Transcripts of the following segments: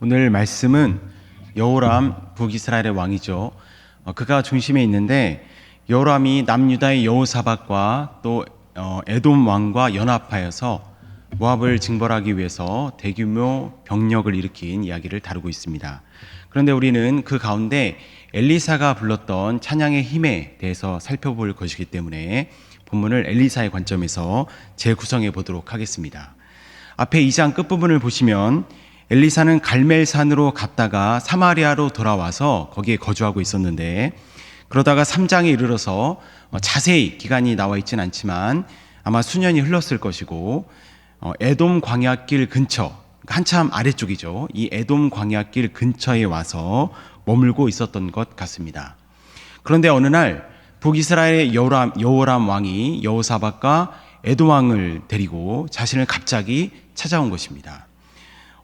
오늘 말씀은 여호람 북이스라엘의 왕이죠. 그가 중심에 있는데 여호람이 남유다의 여호사밧과 또 에돔 왕과 연합하여서 모압을 징벌하기 위해서 대규모 병력을 일으킨 이야기를 다루고 있습니다. 그런데 우리는 그 가운데 엘리사가 불렀던 찬양의 힘에 대해서 살펴볼 것이기 때문에 본문을 엘리사의 관점에서 재구성해 보도록 하겠습니다. 앞에 2장 끝부분을 보시면 엘리사는 갈멜산으로 갔다가 사마리아로 돌아와서 거기에 거주하고 있었는데, 그러다가 3장에 이르러서 자세히 기간이 나와 있진 않지만 아마 수년이 흘렀을 것이고, 에돔 광야길 근처, 한참 아래쪽이죠. 이 에돔 광야길 근처에 와서 머물고 있었던 것 같습니다. 그런데 어느 날 북이스라엘의 여호람 왕이 여호사밧과 에돔 왕을 데리고 자신을 갑자기 찾아온 것입니다.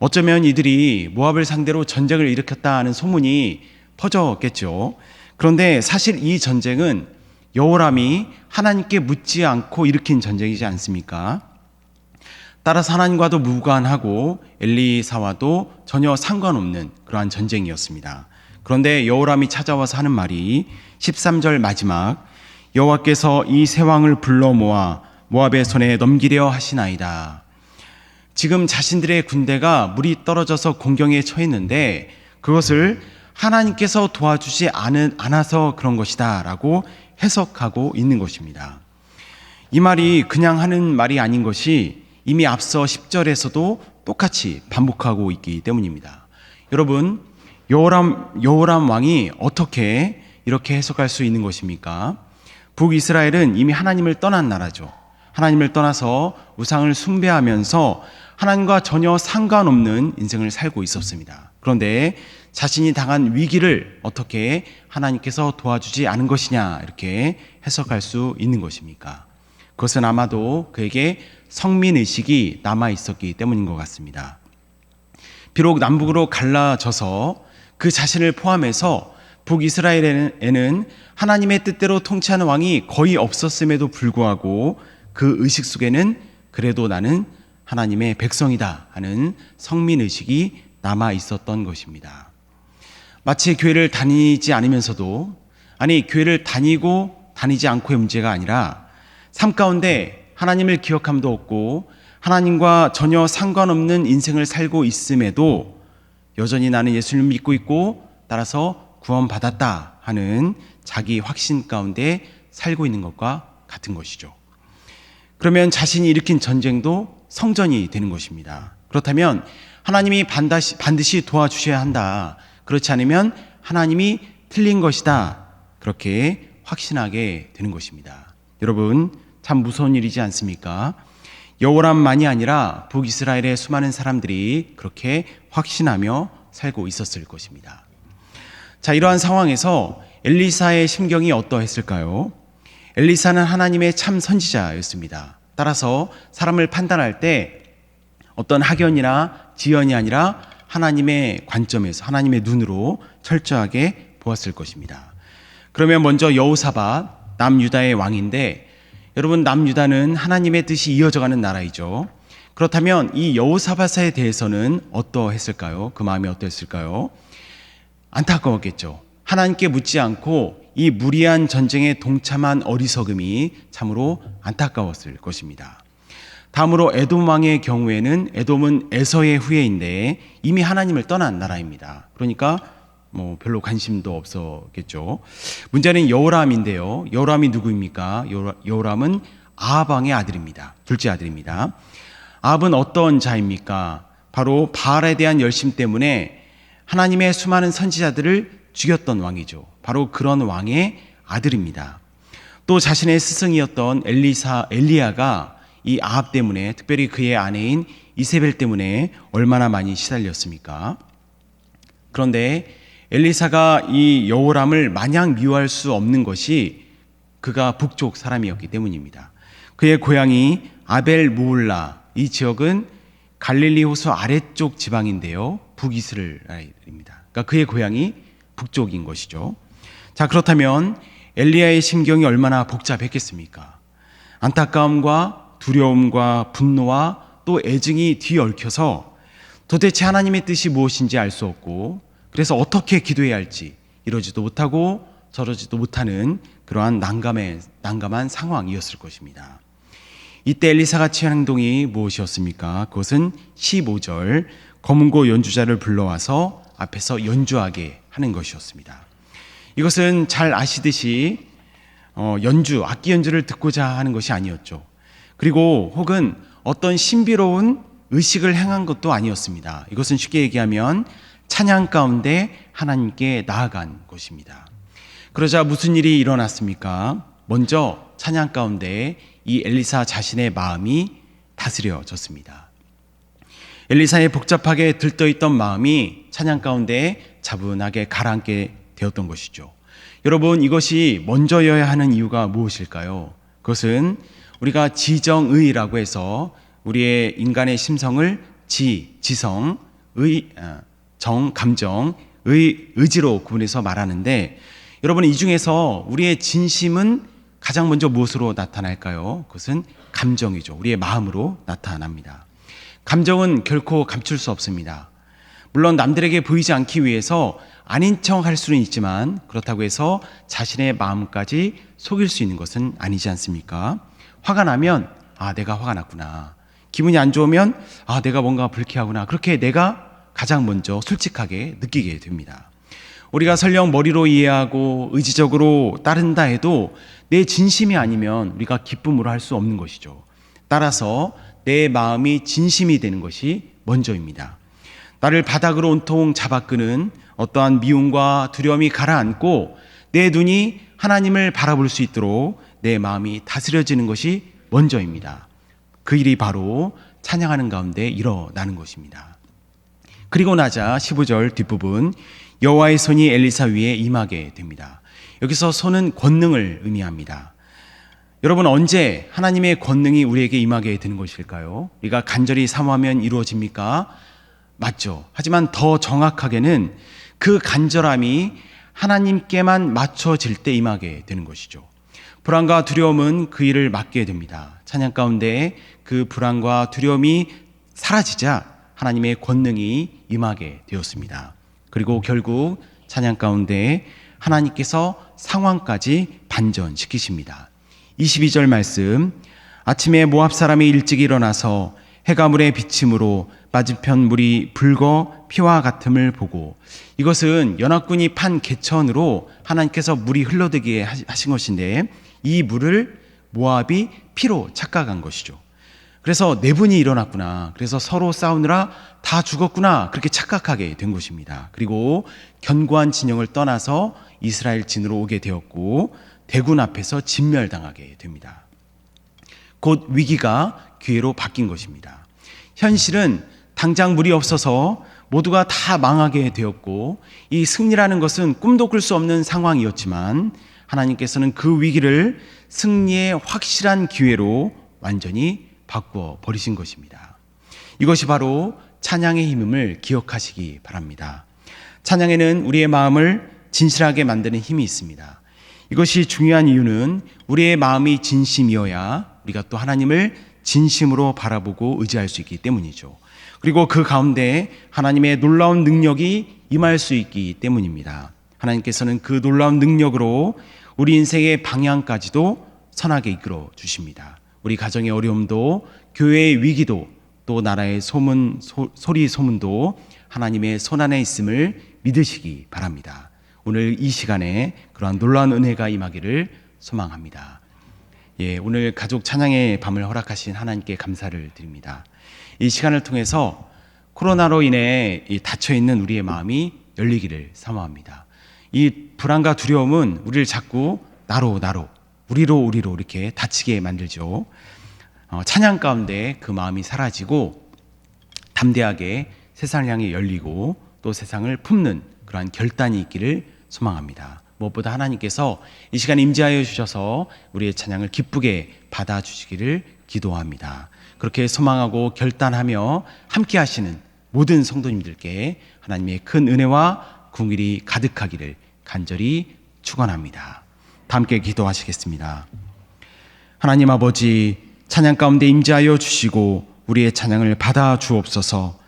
어쩌면 이들이 모압을 상대로 전쟁을 일으켰다 하는 소문이 퍼졌겠죠. 그런데 사실 이 전쟁은 여호람이 하나님께 묻지 않고 일으킨 전쟁이지 않습니까? 따라서 하나님과도 무관하고 엘리사와도 전혀 상관없는 그러한 전쟁이었습니다. 그런데 여호람이 찾아와서 하는 말이 13절 마지막, 여호와께서 이 세 왕을 불러 모아 모압의 손에 넘기려 하시나이다. 지금 자신들의 군대가 물이 떨어져서 공경에 처했는데 그것을 하나님께서 도와주지 않아서 그런 것이다 라고 해석하고 있는 것입니다. 이 말이 그냥 하는 말이 아닌 것이 이미 앞서 10절에서도 똑같이 반복하고 있기 때문입니다. 여러분, 여호람 왕이 어떻게 이렇게 해석할 수 있는 것입니까? 북이스라엘은 이미 하나님을 떠난 나라죠. 하나님을 떠나서 우상을 숭배하면서 하나님과 전혀 상관없는 인생을 살고 있었습니다. 그런데 자신이 당한 위기를 어떻게 하나님께서 도와주지 않은 것이냐, 이렇게 해석할 수 있는 것입니까? 그것은 아마도 그에게 성민의식이 남아있었기 때문인 것 같습니다. 비록 남북으로 갈라져서 그 자신을 포함해서 북이스라엘에는 하나님의 뜻대로 통치하는 왕이 거의 없었음에도 불구하고 그 의식 속에는 그래도 나는 하나님의 백성이다 하는 성민의식이 남아 있었던 것입니다. 마치 교회를 다니지 않으면서도, 교회를 다니고 다니지 않고의 문제가 아니라 삶 가운데 하나님을 기억함도 없고 하나님과 전혀 상관없는 인생을 살고 있음에도 여전히 나는 예수님을 믿고 있고 따라서 구원받았다 하는 자기 확신 가운데 살고 있는 것과 같은 것이죠. 그러면 자신이 일으킨 전쟁도 성전이 되는 것입니다. 그렇다면 하나님이 반드시 도와주셔야 한다. 그렇지 않으면 하나님이 틀린 것이다. 그렇게 확신하게 되는 것입니다. 여러분, 참 무서운 일이지 않습니까? 여호람만이 아니라 북이스라엘의 수많은 사람들이 그렇게 확신하며 살고 있었을 것입니다. 자, 이러한 상황에서 엘리사의 심경이 어떠했을까요? 엘리사는 하나님의 참 선지자였습니다. 따라서 사람을 판단할 때 어떤 학연이나 지연이 아니라 하나님의 관점에서, 하나님의 눈으로 철저하게 보았을 것입니다. 그러면 먼저 여호사밧, 남유다의 왕인데, 여러분, 남유다는 하나님의 뜻이 이어져가는 나라이죠. 그렇다면 이 여호사밧에 대해서는 어떠했을까요? 그 마음이 어떠했을까요? 안타까웠겠죠. 하나님께 묻지 않고 이 무리한 전쟁에 동참한 어리석음이 참으로 안타까웠을 것입니다. 다음으로 에돔 왕의 경우에는, 에돔은 에서의 후예인데 이미 하나님을 떠난 나라입니다. 그러니까 별로 관심도 없었겠죠. 문제는 여호람인데요. 여호람이 누구입니까? 여호람은 아합 왕의 아들입니다. 둘째 아들입니다. 아합은 어떤 자입니까? 바로 바알에 대한 열심 때문에 하나님의 수많은 선지자들을 죽였던 왕이죠. 바로 그런 왕의 아들입니다. 또 자신의 스승이었던 엘리야가 이 아합 때문에, 특별히 그의 아내인 이세벨 때문에 얼마나 많이 시달렸습니까? 그런데 엘리사가 이 여호람을 마냥 미워할 수 없는 것이 그가 북쪽 사람이었기 때문입니다. 그의 고향이 아벨 무올라, 이 지역은 갈릴리 호수 아래쪽 지방인데요, 북이스라엘입니다. 그러니까 그의 고향이 북쪽인 것이죠. 자, 그렇다면 엘리야의 심경이 얼마나 복잡했겠습니까? 안타까움과 두려움과 분노와 또 애증이 뒤얽혀서 도대체 하나님의 뜻이 무엇인지 알 수 없고, 그래서 어떻게 기도해야 할지 이러지도 못하고 저러지도 못하는 그러한 난감한 상황이었을 것입니다. 이때 엘리사가 취한 행동이 무엇이었습니까? 그것은 15절 검은고 연주자를 불러와서 앞에서 연주하게 하는 것이었습니다. 이것은 잘 아시듯이 악기 연주를 듣고자 하는 것이 아니었죠. 그리고 혹은 어떤 신비로운 의식을 행한 것도 아니었습니다. 이것은 쉽게 얘기하면 찬양 가운데 하나님께 나아간 것입니다. 그러자 무슨 일이 일어났습니까? 먼저 찬양 가운데 이 엘리사 자신의 마음이 다스려졌습니다. 엘리사의 복잡하게 들떠있던 마음이 찬양 가운데 차분하게 가라앉게 되었던 것이죠. 여러분, 이것이 먼저여야 하는 이유가 무엇일까요? 그것은 우리가 지정의라고 해서 우리의 인간의 심성을 지성, 감정, 의지로 구분해서 말하는데, 여러분, 이 중에서 우리의 진심은 가장 먼저 무엇으로 나타날까요? 그것은 감정이죠. 우리의 마음으로 나타납니다. 감정은 결코 감출 수 없습니다. 물론 남들에게 보이지 않기 위해서 아닌 척 할 수는 있지만, 그렇다고 해서 자신의 마음까지 속일 수 있는 것은 아니지 않습니까? 화가 나면 내가 화가 났구나. 기분이 안 좋으면 내가 뭔가 불쾌하구나. 그렇게 내가 가장 먼저 솔직하게 느끼게 됩니다. 우리가 설령 머리로 이해하고 의지적으로 따른다 해도 내 진심이 아니면 우리가 기쁨으로 할 수 없는 것이죠. 따라서 내 마음이 진심이 되는 것이 먼저입니다. 나를 바닥으로 온통 잡아끄는 어떠한 미움과 두려움이 가라앉고 내 눈이 하나님을 바라볼 수 있도록 내 마음이 다스려지는 것이 먼저입니다. 그 일이 바로 찬양하는 가운데 일어나는 것입니다. 그리고 나자 15절 뒷부분, 여호와의 손이 엘리사 위에 임하게 됩니다. 여기서 손은 권능을 의미합니다. 여러분, 언제 하나님의 권능이 우리에게 임하게 되는 것일까요? 우리가 간절히 사모하면 이루어집니까? 맞죠. 하지만 더 정확하게는 그 간절함이 하나님께만 맞춰질 때 임하게 되는 것이죠. 불안과 두려움은 그 일을 막게 됩니다. 찬양 가운데 그 불안과 두려움이 사라지자 하나님의 권능이 임하게 되었습니다. 그리고 결국 찬양 가운데 하나님께서 상황까지 반전시키십니다. 22절 말씀, 아침에 모압 사람이 일찍 일어나서 해가 물에 비침으로 맞은편 물이 붉어 피와 같음을 보고, 이것은 연합군이 판 개천으로 하나님께서 물이 흘러들게 하신 것인데, 이 물을 모압이 피로 착각한 것이죠. 그래서 내분이 일어났구나. 그래서 서로 싸우느라 다 죽었구나. 그렇게 착각하게 된 것입니다. 그리고 견고한 진영을 떠나서 이스라엘 진으로 오게 되었고 대군 앞에서 진멸당하게 됩니다. 곧 위기가 기회로 바뀐 것입니다. 현실은 당장 물이 없어서 모두가 다 망하게 되었고 이 승리라는 것은 꿈도 꿀 수 없는 상황이었지만 하나님께서는 그 위기를 승리의 확실한 기회로 완전히 바꾸어 버리신 것입니다. 이것이 바로 찬양의 힘임을 기억하시기 바랍니다. 찬양에는 우리의 마음을 진실하게 만드는 힘이 있습니다. 이것이 중요한 이유는 우리의 마음이 진심이어야 우리가 또 하나님을 진심으로 바라보고 의지할 수 있기 때문이죠. 그리고 그 가운데 하나님의 놀라운 능력이 임할 수 있기 때문입니다. 하나님께서는 그 놀라운 능력으로 우리 인생의 방향까지도 선하게 이끌어 주십니다. 우리 가정의 어려움도 교회의 위기도 또 나라의 소리 소문도 하나님의 손안에 있음을 믿으시기 바랍니다. 오늘 이 시간에 그러한 놀라운 은혜가 임하기를 소망합니다. 오늘 가족 찬양의 밤을 허락하신 하나님께 감사를 드립니다. 이 시간을 통해서 코로나로 인해 닫혀있는 우리의 마음이 열리기를 사모합니다. 이 불안과 두려움은 우리를 자꾸 나로 우리로 이렇게 닫히게 만들죠. 찬양 가운데 그 마음이 사라지고 담대하게 세상을 향해 열리고 또 세상을 품는 그러한 결단이 있기를 소망합니다. 무엇보다 하나님께서 이 시간 임재하여 주셔서 우리의 찬양을 기쁘게 받아주시기를 기도합니다. 그렇게 소망하고 결단하며 함께 하시는 모든 성도님들께 하나님의 큰 은혜와 긍휼이 가득하기를 간절히 축원합니다. 다 함께 기도하시겠습니다. 하나님 아버지, 찬양 가운데 임재하여 주시고 우리의 찬양을 받아 주옵소서.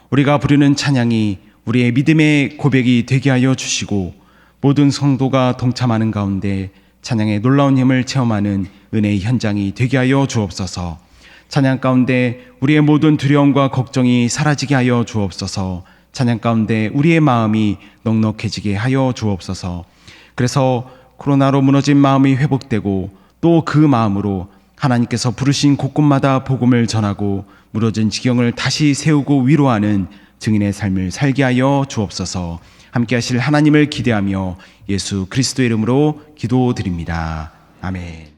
우리가 부르는 찬양이 우리의 믿음의 고백이 되게 하여 주시고 모든 성도가 동참하는 가운데 찬양의 놀라운 힘을 체험하는 은혜의 현장이 되게 하여 주옵소서. 찬양 가운데 우리의 모든 두려움과 걱정이 사라지게 하여 주옵소서. 찬양 가운데 우리의 마음이 넉넉해지게 하여 주옵소서. 그래서 코로나로 무너진 마음이 회복되고 또 그 마음으로 하나님께서 부르신 곳곳마다 복음을 전하고 무너진 지경을 다시 세우고 위로하는 증인의 삶을 살게 하여 주옵소서. 함께 하실 하나님을 기대하며 예수 그리스도의 이름으로 기도드립니다. 아멘.